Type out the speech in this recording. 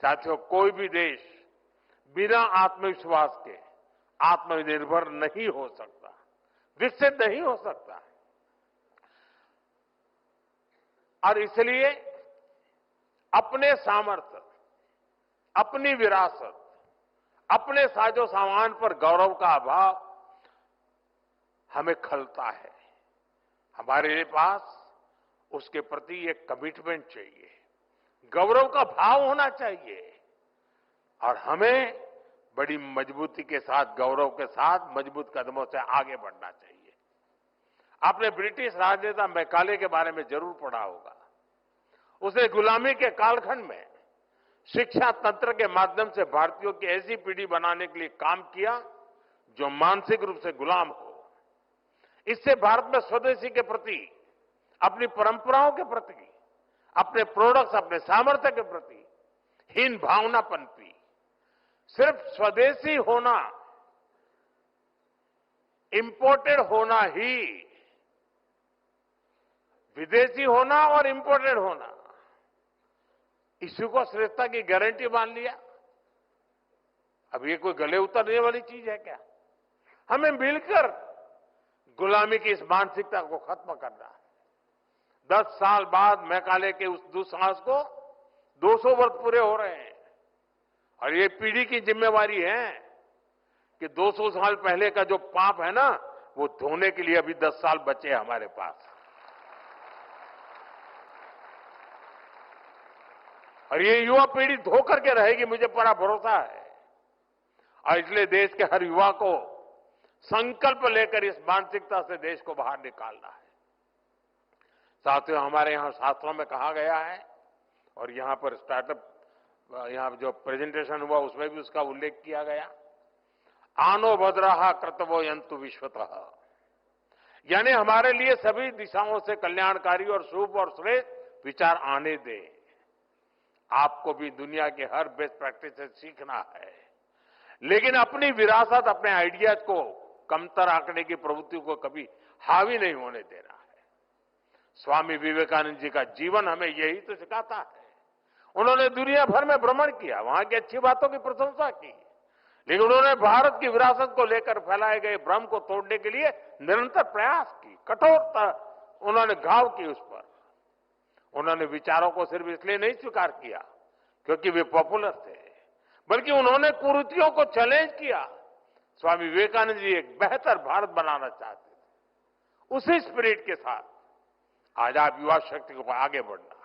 साथियों, कोई भी देश बिना आत्मविश्वास के आत्मनिर्भर नहीं हो सकता, विकसित नहीं हो सकता। और इसलिए अपने सामर्थ्य, अपनी विरासत, अपने साजो सामान पर गौरव का अभाव हमें खलता है। हमारे पास उसके प्रति एक कमिटमेंट चाहिए, गौरव का भाव होना चाहिए और हमें बड़ी मजबूती के साथ, गौरव के साथ मजबूत कदमों से आगे बढ़ना चाहिए। आपने ब्रिटिश राजनेता मैकाले के बारे में जरूर पढ़ा होगा। उसने गुलामी के कालखंड में शिक्षा तंत्र के माध्यम से भारतीयों की ऐसी पीढ़ी बनाने के लिए काम किया जो मानसिक रूप से गुलाम हो। इससे भारत में स्वदेशी के प्रति, अपनी परंपराओं के प्रति, अपने प्रोडक्ट्स, अपने सामर्थ्य के प्रति हीन भावना पनपी। सिर्फ स्वदेशी होना, इंपोर्टेड होना ही, विदेशी होना और इंपोर्टेड होना, इसी को श्रेष्ठता की गारंटी मान लिया। अब ये कोई गले उतरने वाली चीज है क्या? हमें मिलकर गुलामी की इस मानसिकता को खत्म करना है। 10 साल बाद मैकाले के उस दुस्साहस को 200 वर्ष पूरे हो रहे हैं और ये पीढ़ी की जिम्मेवारी है कि 200 साल पहले का जो पाप है ना, वो धोने के लिए अभी 10 साल बचे हैं हमारे पास। और ये युवा पीढ़ी धो करके रहेगी, मुझे पूरा भरोसा है। और इसलिए देश के हर युवा को संकल्प लेकर इस मानसिकता से देश को बाहर निकालना है। साथियों, हमारे यहां शास्त्रों में कहा गया है और यहां पर स्टार्टअप, यहां जो प्रेजेंटेशन हुआ उसमें भी उसका उल्लेख किया गया, आनो भद्रः कर्तव्यो यन्तु विश्वतः। यानी हमारे लिए सभी दिशाओं से कल्याणकारी और शुभ और श्रेष्ठ विचार आने दें। आपको भी दुनिया के हर बेस्ट प्रैक्टिस से सीखना है, लेकिन अपनी विरासत, अपने आइडियाज को कमतर आंकने की प्रवृत्ति को कभी हावी नहीं होने देना है। स्वामी विवेकानंद जी का जीवन हमें यही तो सिखाता है। उन्होंने दुनिया भर में भ्रमण किया, वहां की अच्छी बातों की प्रशंसा की, लेकिन उन्होंने भारत की विरासत को लेकर फैलाए गए भ्रम को तोड़ने के लिए निरंतर प्रयास की, कठोरता उन्होंने घाव की उस पर। उन्होंने विचारों को सिर्फ इसलिए नहीं स्वीकार किया क्योंकि वे पॉपुलर थे, बल्कि उन्होंने कुरीतियों को चैलेंज किया। स्वामी विवेकानंद जी एक बेहतर भारत बनाना चाहते थे। उसी स्पिरिट के साथ आज आप युवा शक्ति को आगे बढ़ना